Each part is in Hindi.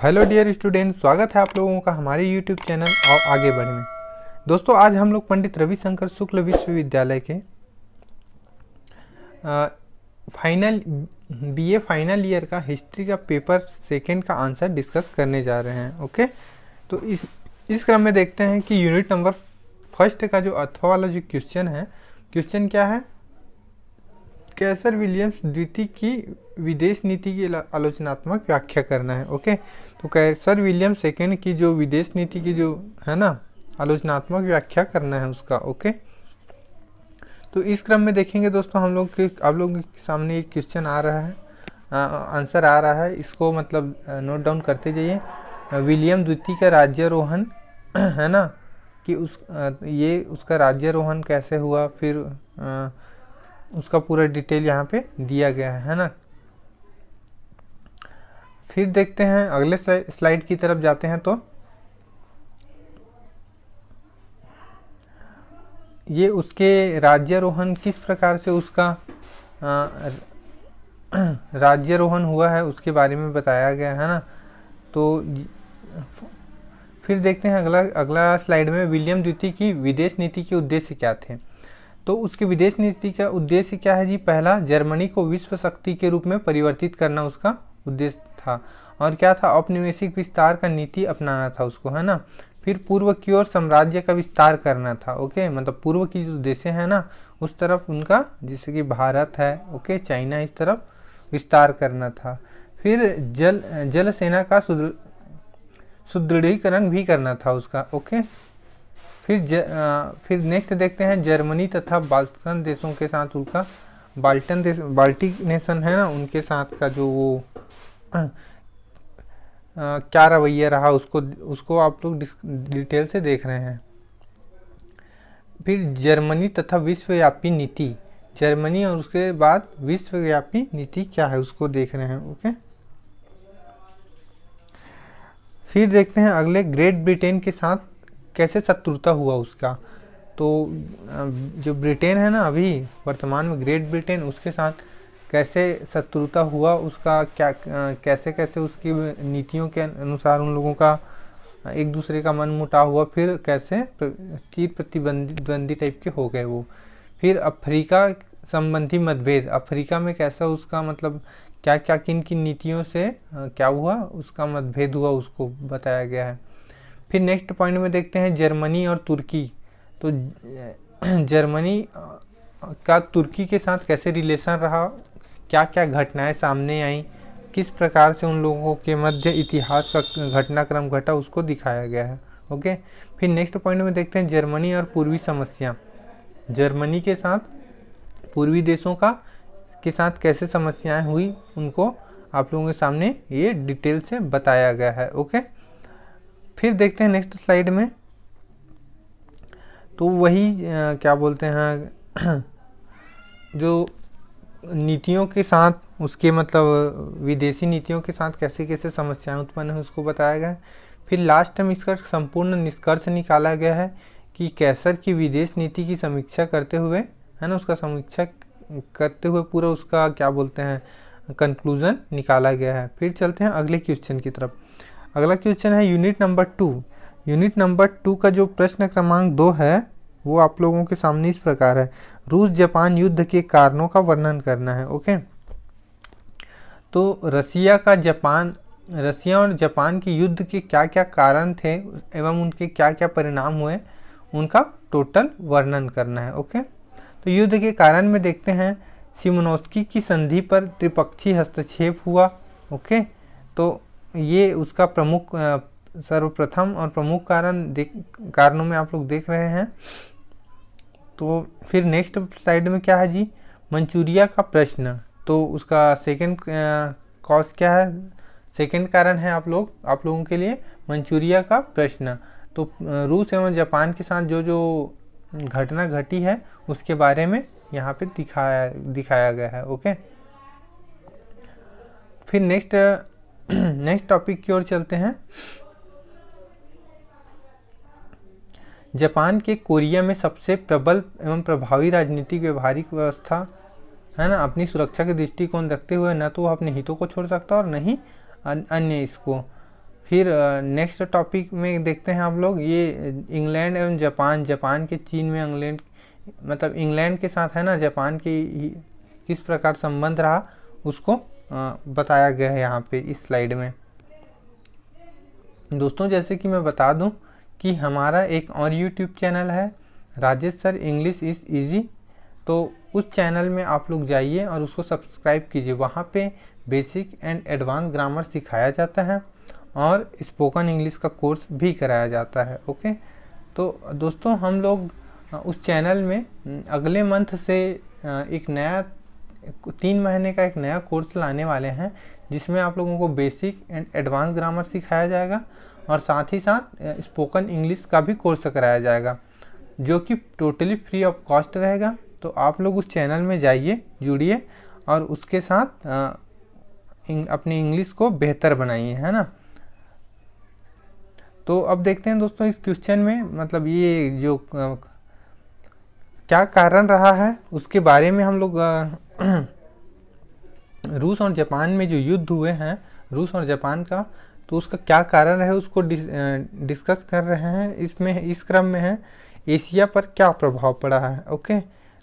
हेलो डियर स्टूडेंट, स्वागत है आप लोगों का हमारे यूट्यूब चैनल और आगे बढ़े में। दोस्तों, आज हम लोग पंडित रविशंकर शुक्ल विश्वविद्यालय के फाइनल बीए फाइनल ईयर का हिस्ट्री का पेपर सेकंड का आंसर डिस्कस करने जा रहे हैं। ओके, तो इस क्रम में देखते हैं कि यूनिट नंबर फर्स्ट का जो अथवा वाला जो क्वेश्चन है, क्वेश्चन क्या है? कैसर विलियम्स द्वितीय की विदेश नीति की आलोचनात्मक व्याख्या करना है। ओके, तो कैसर विलियम सेकेंड की जो विदेश नीति की जो है ना आलोचनात्मक व्याख्या करना है उसका। ओके, तो इस क्रम में देखेंगे दोस्तों, आप लोगों के सामने एक क्वेश्चन आ रहा है, आंसर आ रहा है, इसको मतलब नोट डाउन करते जाइए। विलियम द्वितीय का राज्यारोहण है ना, कि ये उसका राज्यारोहण कैसे हुआ, फिर उसका पूरा डिटेल यहाँ पे दिया गया है ना। फिर देखते हैं अगले स्लाइड की तरफ जाते हैं, तो ये उसके राज्यारोहण किस प्रकार से उसका राज्यारोहण हुआ है उसके बारे में बताया गया है ना। तो फिर देखते हैं अगला स्लाइड में विलियम द्वितीय की विदेश नीति के उद्देश्य क्या थे। तो उसकी विदेश नीति का उद्देश्य क्या है जी? पहला, जर्मनी को विश्व शक्ति के रूप में परिवर्तित करना उसका उद्देश्य था। और क्या था? औपनिवेशिक विस्तार का नीति अपनाना था उसको, है ना। फिर पूर्व की ओर साम्राज्य का विस्तार करना था। ओके, मतलब पूर्व की जो देशें हैं ना उस तरफ उनका, जैसे कि भारत है, ओके, चाइना, इस तरफ विस्तार करना था। फिर जल सेना का सुदृढ़ीकरण भी करना था उसका। ओके, फिर नेक्स्ट देखते हैं जर्मनी तथा बाल्कन देशों के साथ उनका बाल्टिक नेशन है ना, उनके साथ का जो वो क्या रवैया रहा उसको आप लोग डिटेल से देख रहे हैं। फिर जर्मनी तथा विश्वव्यापी नीति, जर्मनी और उसके बाद विश्वव्यापी नीति क्या है उसको देख रहे हैं। ओके, फिर देखते हैं अगले, ग्रेट ब्रिटेन के साथ कैसे शत्रुता हुआ उसका। तो जो ब्रिटेन है ना अभी वर्तमान में, ग्रेट ब्रिटेन, उसके साथ कैसे शत्रुता हुआ उसका, क्या कैसे कैसे उसकी नीतियों के अनुसार उन लोगों का एक दूसरे का मन मुटाव हुआ, फिर कैसे तीर प्रतिद्वंदी टाइप के हो गए वो। फिर अफ्रीका संबंधी मतभेद, अफ्रीका में कैसा उसका मतलब क्या क्या किन किन नीतियों से क्या हुआ उसका मतभेद हुआ उसको बताया गया है। फिर नेक्स्ट पॉइंट में देखते हैं जर्मनी और तुर्की। तो जर्मनी का तुर्की के साथ कैसे रिलेशन रहा, क्या क्या घटनाएं सामने आई, किस प्रकार से उन लोगों के मध्य इतिहास का घटनाक्रम घटा उसको दिखाया गया है। ओके, फिर नेक्स्ट पॉइंट में देखते हैं जर्मनी और पूर्वी समस्या, जर्मनी के साथ पूर्वी देशों के साथ कैसे समस्याएं हुई उनको आप लोगों के सामने ये डिटेल से बताया गया है। ओके, फिर देखते हैं नेक्स्ट स्लाइड में, तो वही क्या बोलते हैं जो नीतियों के साथ उसके मतलब विदेशी नीतियों के साथ कैसे कैसे समस्याएं उत्पन्न है उसको बताया गया है। फिर लास्ट में इसका संपूर्ण निष्कर्ष निकाला गया है कि कैसर की विदेश नीति की समीक्षा करते हुए, है ना, उसका समीक्षा करते हुए पूरा उसका क्या बोलते हैं कंक्लूजन निकाला गया है। फिर चलते हैं अगले क्वेश्चन की तरफ। अगला क्वेश्चन है यूनिट नंबर 2। यूनिट नंबर 2 का जो प्रश्न क्रमांक 2 है वो आप लोगों के सामने इस प्रकार है, रूस जापान युद्ध के कारणों का वर्णन करना है। ओके, तो रसिया और जापान के युद्ध के क्या क्या कारण थे एवं उनके क्या क्या परिणाम हुए उनका टोटल वर्णन करना है। ओके, तो युद्ध के कारण में देखते हैं सिमोनोस्की की संधि पर त्रिपक्षीय हस्तक्षेप हुआ। ओके, तो ये उसका प्रमुख सर्वप्रथम और प्रमुख कारणों में आप लोग देख रहे हैं। तो फिर नेक्स्ट स्लाइड में क्या है जी? मंचूरिया का प्रश्न, तो उसका सेकंड कॉज क्या है, सेकंड कारण है आप लोगों के लिए मंचूरिया का प्रश्न। तो रूस एवं जापान के साथ जो जो घटना घटी है उसके बारे में यहाँ पे दिखाया गया है। ओके, फिर नेक्स्ट टॉपिक की ओर चलते हैं। जापान के कोरिया में सबसे प्रबल एवं प्रभावी राजनीतिक व्यवहारिक व्यवस्था, है ना, अपनी सुरक्षा के दृष्टिकोण रखते हुए न तो वह अपने हितों को छोड़ सकता और न ही अन्य इसको फिर नेक्स्ट टॉपिक में देखते हैं आप लोग, ये इंग्लैंड एवं जापान, जापान के चीन में इंग्लैंड, मतलब इंग्लैंड के साथ है ना जापान की किस प्रकार संबंध रहा उसको बताया गया है यहाँ पे इस स्लाइड में। दोस्तों जैसे कि मैं बता दूं कि हमारा एक और यूट्यूब चैनल है, Rajesh sir English is easy, तो उस चैनल में आप लोग जाइए और उसको सब्सक्राइब कीजिए। वहाँ पे बेसिक एंड एडवांस ग्रामर सिखाया जाता है और स्पोकन इंग्लिश का कोर्स भी कराया जाता है। ओके, तो दोस्तों हम लोग उस चैनल में अगले मंथ से एक नया 3 महीने का एक नया कोर्स लाने वाले हैं, जिसमें आप लोगों को बेसिक एंड एडवांस ग्रामर सिखाया जाएगा और साथ ही साथ स्पोकन इंग्लिश का भी कोर्स कराया जाएगा, जो कि टोटली फ्री ऑफ कॉस्ट रहेगा। तो आप लोग उस चैनल में जाइए, जुड़िए और उसके साथ अपनी इंग्लिश को बेहतर बनाइए, है ना। तो अब देखते हैं दोस्तों इस क्वेश्चन में, मतलब ये जो क्या कारण रहा है उसके बारे में हम लोग रूस और जापान में जो युद्ध हुए हैं रूस और जापान का, तो उसका क्या कारण है उसको डिस्कस कर रहे हैं। इसमें इस क्रम में है एशिया पर क्या प्रभाव पड़ा है। ओके,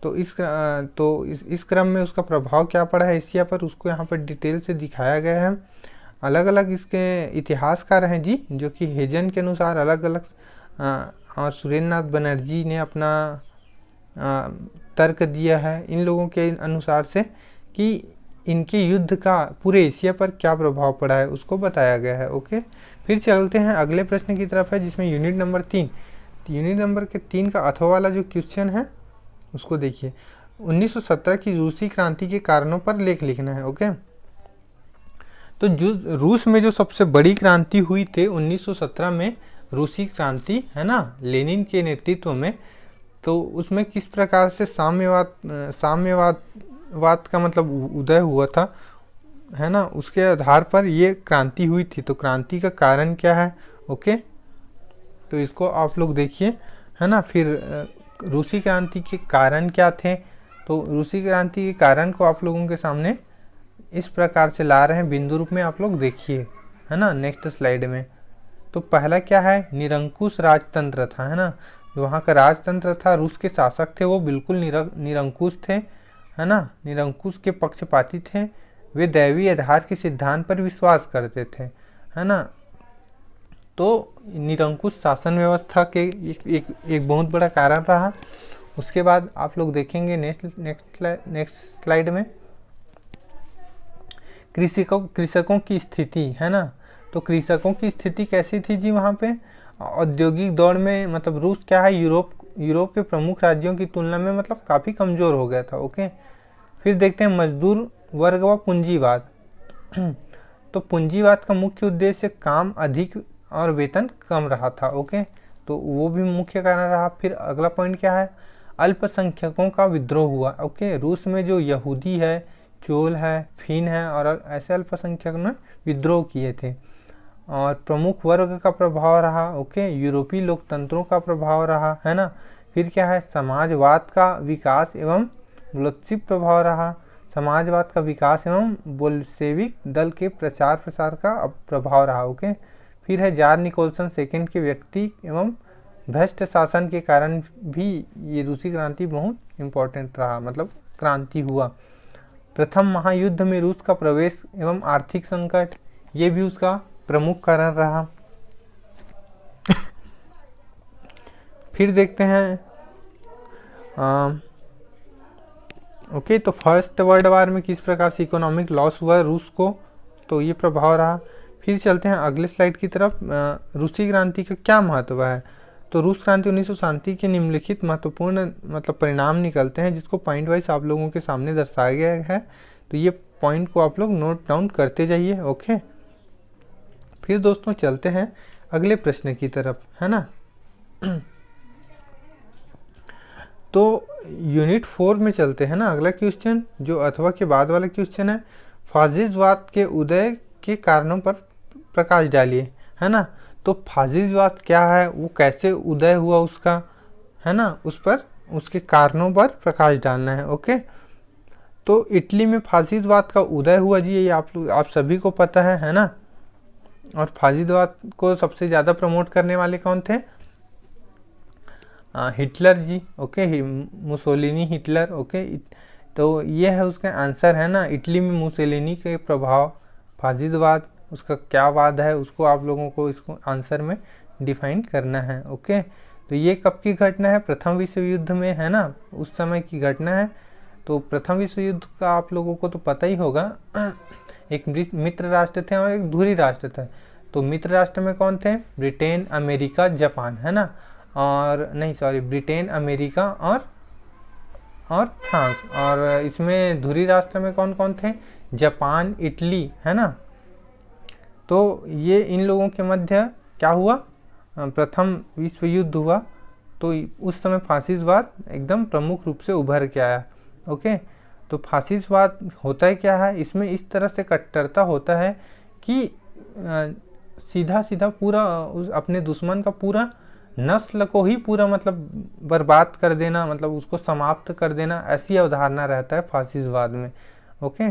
तो इस क्रम में उसका प्रभाव क्या पड़ा है एशिया पर, उसको यहाँ पर डिटेल से दिखाया गया है। अलग अलग इसके इतिहासकार हैं जी, जो कि हेजन के अनुसार अलग अलग और सुरेंद्र नाथ बनर्जी ने अपना तर्क दिया है इन लोगों के अनुसार से कि इनके युद्ध का पूरे एशिया पर क्या प्रभाव पड़ा है उसको बताया गया है। ओके, फिर चलते हैं अगले प्रश्न की तरफ है, जिसमें यूनिट नंबर 3, यूनिट नंबर के 3 का अथवा वाला जो क्वेश्चन है उसको देखिए। 1917 की रूसी क्रांति के कारणों पर लेख लिखना है। ओके, तो जो रूस में जो सबसे बड़ी क्रांति हुई थी 1917 में रूसी क्रांति, है ना, लेनिन के नेतृत्व में, तो उसमें किस प्रकार से साम्यवाद का मतलब उदय हुआ था, है ना, उसके आधार पर ये क्रांति हुई थी। तो क्रांति का कारण क्या है। ओके, तो इसको आप लोग देखिए, है ना। फिर रूसी क्रांति के कारण क्या थे, तो रूसी क्रांति के कारण को आप लोगों के सामने इस प्रकार से ला रहे हैं, बिंदु रूप में आप लोग देखिए, है ना, नेक्स्ट स्लाइड में। तो पहला क्या है, निरंकुश राजतंत्र था, है ना, जो वहाँ का राजतंत्र था, रूस के शासक थे वो बिल्कुल निरंकुश थे, है ना, निरंकुश के पक्षपाती थे, वे दैवीय आधार के सिद्धांत पर विश्वास करते थे, है ना। तो निरंकुश शासन व्यवस्था के एक बहुत बड़ा कारण रहा। उसके बाद आप लोग देखेंगे नेक्स्ट स्लाइड में कृषकों की स्थिति, है ना। तो कृषकों की स्थिति कैसी थी जी वहाँ पे, औद्योगिक दौर में, मतलब रूस क्या है, यूरोप के प्रमुख राज्यों की तुलना में मतलब काफ़ी कमज़ोर हो गया था। ओके, फिर देखते हैं मजदूर वर्ग व पूंजीवाद। तो पूंजीवाद का मुख्य उद्देश्य काम अधिक और वेतन कम रहा था। ओके, तो वो भी मुख्य कारण रहा। फिर अगला पॉइंट क्या है, अल्पसंख्यकों का विद्रोह हुआ। ओके, रूस में जो यहूदी है, चोल है, फिन है और ऐसे अल्पसंख्यक ने विद्रोह किए थे। और प्रमुख वर्ग का प्रभाव रहा। ओके, यूरोपीय लोकतंत्रों का प्रभाव रहा, है ना। फिर क्या है, समाजवाद का विकास एवं बोल्शेविक प्रभाव रहा। समाजवाद का विकास एवं बोल्शेविक दल के प्रचार प्रसार का प्रभाव रहा। ओके, फिर है जार निकोलसन सेकंड के व्यक्ति एवं भ्रष्ट शासन के कारण भी ये रूसी क्रांति बहुत इम्पोर्टेंट रहा, मतलब क्रांति हुआ। प्रथम महायुद्ध में रूस का प्रवेश एवं आर्थिक संकट, ये भी उसका प्रमुख कारण रहा। फिर देखते हैं ओके, तो फर्स्ट वर्ल्ड वार में किस प्रकार से इकोनॉमिक लॉस हुआ रूस को, तो ये प्रभाव रहा। फिर चलते हैं अगले स्लाइड की तरफ, रूसी क्रांति का क्या महत्व है। तो रूस क्रांति 1930 के निम्नलिखित महत्वपूर्ण मतलब परिणाम निकलते हैं, जिसको पॉइंट वाइज आप लोगों के सामने दर्शाया गया है। तो ये पॉइंट को आप लोग नोट डाउन करते जाइए। ओके, फिर दोस्तों चलते हैं अगले प्रश्न की तरफ, है ना। तो यूनिट 4 में चलते हैं ना। अगला क्वेश्चन जो अथवा के बाद वाला क्वेश्चन है, फासिस्टवाद के उदय के कारणों पर प्रकाश डालिए, है ना। तो फासिस्टवाद क्या है, वो कैसे उदय हुआ उसका, है ना, उस पर उसके कारणों पर प्रकाश डालना है। ओके, तो इटली में फासिस्टवाद का उदय हुआ जी, ये आप सभी को पता है ना। और फासिदवाद को सबसे ज़्यादा प्रमोट करने वाले कौन थे? हिटलर जी, ओके, मुसोलिनी, हिटलर, ओके। तो ये है उसका आंसर है ना, इटली में मुसोलिनी के प्रभाव, फासिदवाद, उसका क्या वाद है उसको आप लोगों को इसको आंसर में डिफाइन करना है, ओके। तो ये कब की घटना है? प्रथम विश्व युद्ध में, है ना, उस समय की घटना है। तो प्रथम विश्व युद्ध का आप लोगों को तो पता ही होगा। एक मित्र राष्ट्र थे और एक धुरी राष्ट्र थे। तो मित्र राष्ट्र में कौन थे? ब्रिटेन, अमेरिका, जापान, है ना, और नहीं सॉरी, ब्रिटेन, अमेरिका और फ्रांस। और इसमें धुरी राष्ट्र में कौन कौन थे? जापान, इटली, है ना। तो ये इन लोगों के मध्य क्या हुआ? प्रथम विश्व युद्ध हुआ। तो उस समय फासिस्टवाद एकदम प्रमुख रूप से उभर के आया, ओके। तो फासिस्टवाद होता है क्या है? इसमें इस तरह से कट्टरता होता है कि सीधा सीधा पूरा अपने दुश्मन का पूरा नस्ल को ही पूरा मतलब बर्बाद कर देना, मतलब उसको समाप्त कर देना, ऐसी अवधारणा रहता है फासिस्टवाद में, ओके।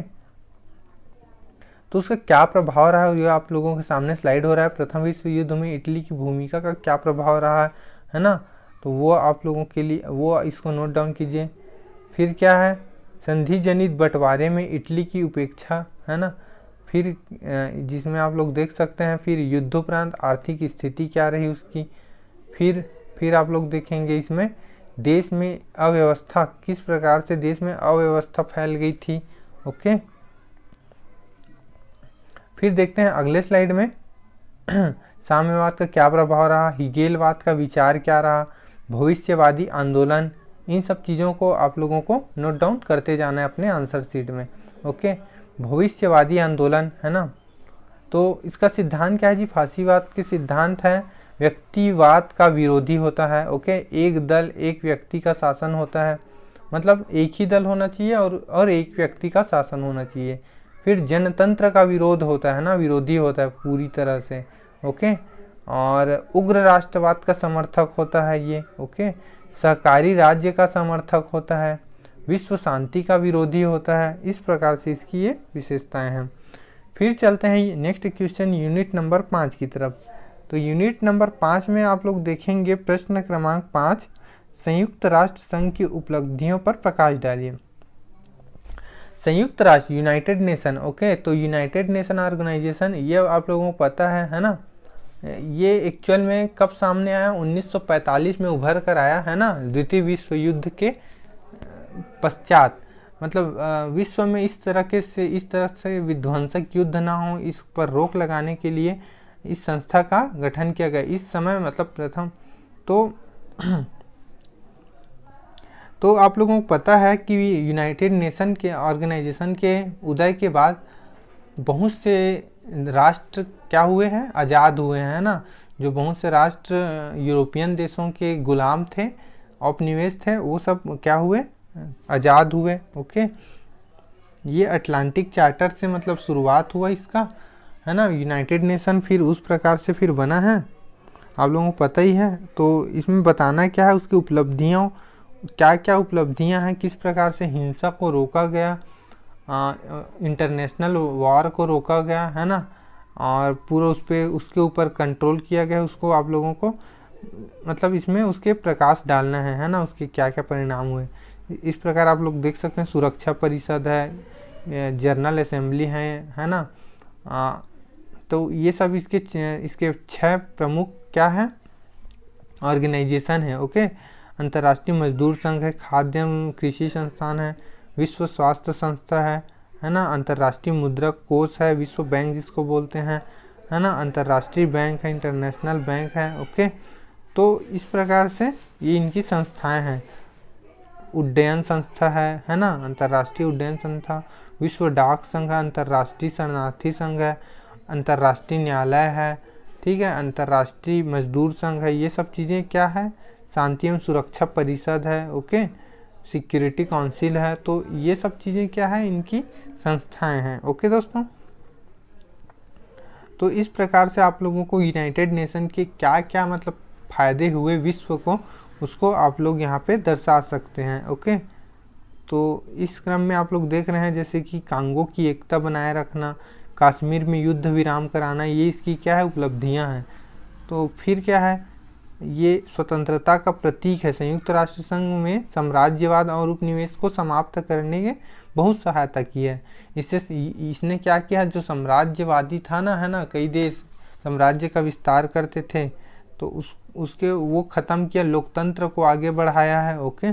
तो उसका क्या प्रभाव रहा है ये आप लोगों के सामने स्लाइड हो रहा है। प्रथम विश्व युद्ध में इटली की भूमिका का क्या प्रभाव रहा है ना। तो वो आप लोगों के लिए, वो इसको नोट डाउन कीजिए। फिर क्या है? संधि जनित बंटवारे में इटली की उपेक्षा, है ना। फिर जिसमें आप लोग देख सकते हैं, फिर युद्धोपरांत आर्थिक स्थिति क्या रही उसकी। फिर आप लोग देखेंगे इसमें देश में अव्यवस्था, किस प्रकार से देश में अव्यवस्था फैल गई थी, ओके। फिर देखते हैं अगले स्लाइड में साम्यवाद का क्या प्रभाव रहा, हिगेलवाद का विचार क्या रहा, भविष्यवादी आंदोलन। इन सब चीज़ों को आप लोगों को नोट डाउन करते जाना है अपने आंसर शीट में, ओके। भविष्यवादी आंदोलन, है ना। तो इसका सिद्धांत क्या है जी? फासीवाद के सिद्धांत है व्यक्तिवाद का विरोधी होता है, ओके। एक दल एक व्यक्ति का शासन होता है, मतलब एक ही दल होना चाहिए और एक व्यक्ति का शासन होना चाहिए। फिर जनतंत्र का विरोध होता है ना, विरोधी होता है पूरी तरह से, ओके। और उग्र राष्ट्रवाद का समर्थक होता है ये, ओके। सहकारी राज्य का समर्थक होता है, विश्व शांति का विरोधी होता है। इस प्रकार से इसकी ये विशेषताएं हैं। फिर चलते हैं नेक्स्ट क्वेश्चन यूनिट नंबर 5 की तरफ। तो यूनिट नंबर 5 में आप लोग देखेंगे प्रश्न क्रमांक 5, संयुक्त राष्ट्र संघ की उपलब्धियों पर प्रकाश डालिए। संयुक्त राष्ट्र, यूनाइटेड नेशन, ओके। तो यूनाइटेड नेशन ऑर्गेनाइजेशन, ये आप लोगों को पता है ना। ये एक्चुअल में कब सामने आया? 1945 में उभर कर आया, है ना, द्वितीय विश्व युद्ध के पश्चात। मतलब विश्व में इस तरह से विध्वंसक युद्ध ना हो, इस पर रोक लगाने के लिए इस संस्था का गठन किया गया। इस समय मतलब प्रथम तो आप लोगों को पता है कि यूनाइटेड नेशन के ऑर्गेनाइजेशन के उदय के बाद बहुत से राष्ट्र क्या हुए हैं? आज़ाद हुए हैं ना। जो बहुत से राष्ट्र यूरोपियन देशों के गुलाम थे, औपनिवेश थे, वो सब क्या हुए? आज़ाद हुए, ओके। ये अटलांटिक चार्टर से मतलब शुरुआत हुआ इसका, है ना, यूनाइटेड नेशन। फिर उस प्रकार से फिर बना है, आप लोगों को पता ही है। तो इसमें बताना क्या है? उसकी उपलब्धियों, क्या क्या उपलब्धियां हैं, किस प्रकार से हिंसा को रोका गया, इंटरनेशनल वॉर को रोका गया, है ना, और पूरा उसके ऊपर कंट्रोल किया गया। उसको आप लोगों को मतलब इसमें उसके प्रकाश डालना है ना, उसके क्या क्या परिणाम हुए। इस प्रकार आप लोग देख सकते हैं सुरक्षा परिषद है, जनरल असेंबली है ना। तो ये सब इसके 6 प्रमुख क्या है? ऑर्गेनाइजेशन है, ओके। अंतर्राष्ट्रीय मजदूर संघ है, खाद्य एवं कृषि संस्थान है, विश्व स्वास्थ्य संस्था है ना, अंतर्राष्ट्रीय मुद्रा कोष है, विश्व बैंक जिसको बोलते हैं, है ना, अंतर्राष्ट्रीय बैंक है, इंटरनेशनल बैंक है, ओके। तो इस प्रकार से ये इनकी संस्थाएं हैं। उड्डयन संस्था है ना, अंतर्राष्ट्रीय उड्डयन संस्था, विश्व डाक संघ है, अंतर्राष्ट्रीय शरणार्थी संघ है, अंतर्राष्ट्रीय न्यायालय है, ठीक है, अंतर्राष्ट्रीय मजदूर संघ है। ये सब चीज़ें क्या है? शांति एवं सुरक्षा परिषद है, ओके, सिक्योरिटी काउंसिल है। तो ये सब चीज़ें क्या है? इनकी संस्थाएं हैं, ओके दोस्तों। तो इस प्रकार से आप लोगों को यूनाइटेड नेशन के क्या क्या मतलब फ़ायदे हुए विश्व को, उसको आप लोग यहाँ पे दर्शा सकते हैं, ओके। तो इस क्रम में आप लोग देख रहे हैं जैसे कि कांगो की एकता बनाए रखना, कश्मीर में युद्ध विराम कराना, ये इसकी क्या है, उपलब्धियां हैं। तो फिर क्या है, ये स्वतंत्रता का प्रतीक है। संयुक्त राष्ट्र संघ में साम्राज्यवाद और उपनिवेश को समाप्त करने के बहुत सहायता की है। इससे इसने क्या किया, जो साम्राज्यवादी था ना, है ना, कई देश साम्राज्य का विस्तार करते थे, तो उसके वो ख़त्म किया, लोकतंत्र को आगे बढ़ाया है। ओके,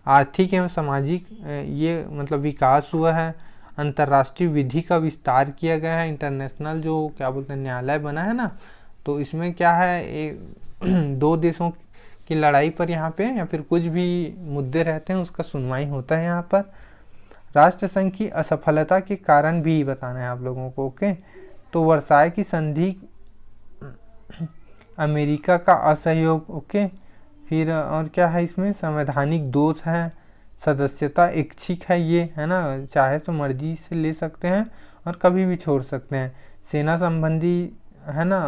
आर्थिक एवं सामाजिक ये मतलब विकास हुआ है। अंतर्राष्ट्रीय विधि का विस्तार किया गया है। इंटरनेशनल जो क्या बोलते हैं न्यायालय बना है ना, तो इसमें क्या है, एक दो देशों की लड़ाई पर यहाँ पे या फिर कुछ भी मुद्दे रहते हैं उसका सुनवाई होता है यहाँ पर। राष्ट्रसंघ की असफलता के कारण भी बताना है आप लोगों को। ओके, तो वर्साय की संधि, अमेरिका का असहयोग। ओके, फिर और क्या है, इसमें संवैधानिक दोष है, सदस्यता ऐच्छिक है, ये है ना, चाहे तो मर्जी से ले सकते हैं और कभी भी छोड़ सकते हैं। सेना संबंधी है ना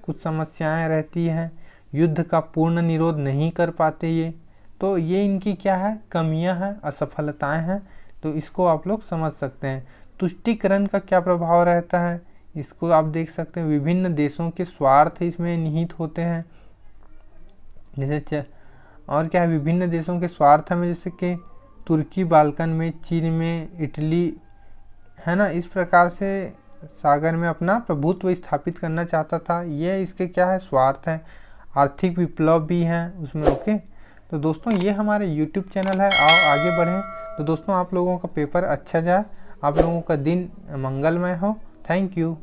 कुछ समस्याएं रहती हैं, युद्ध का पूर्ण निरोध नहीं कर पाते ये, तो ये इनकी क्या है, कमियां हैं, असफलताएं हैं। तो इसको आप लोग समझ सकते हैं। तुष्टीकरण का क्या प्रभाव रहता है, इसको आप देख सकते हैं। विभिन्न देशों के स्वार्थ इसमें निहित होते हैं, जैसे और क्या है, विभिन्न देशों के स्वार्थ में, जैसे कि तुर्की बाल्कन में, चीन में, इटली, है ना, इस प्रकार से सागर में अपना प्रभुत्व स्थापित करना चाहता था। ये इसके क्या है, स्वार्थ है। आर्थिक विप्लव भी है उसमें। ओके, तो दोस्तों ये हमारे YouTube चैनल है, आओ आगे बढ़ें। तो दोस्तों आप लोगों का पेपर अच्छा जाए, आप लोगों का दिन मंगलमय हो। Thank you.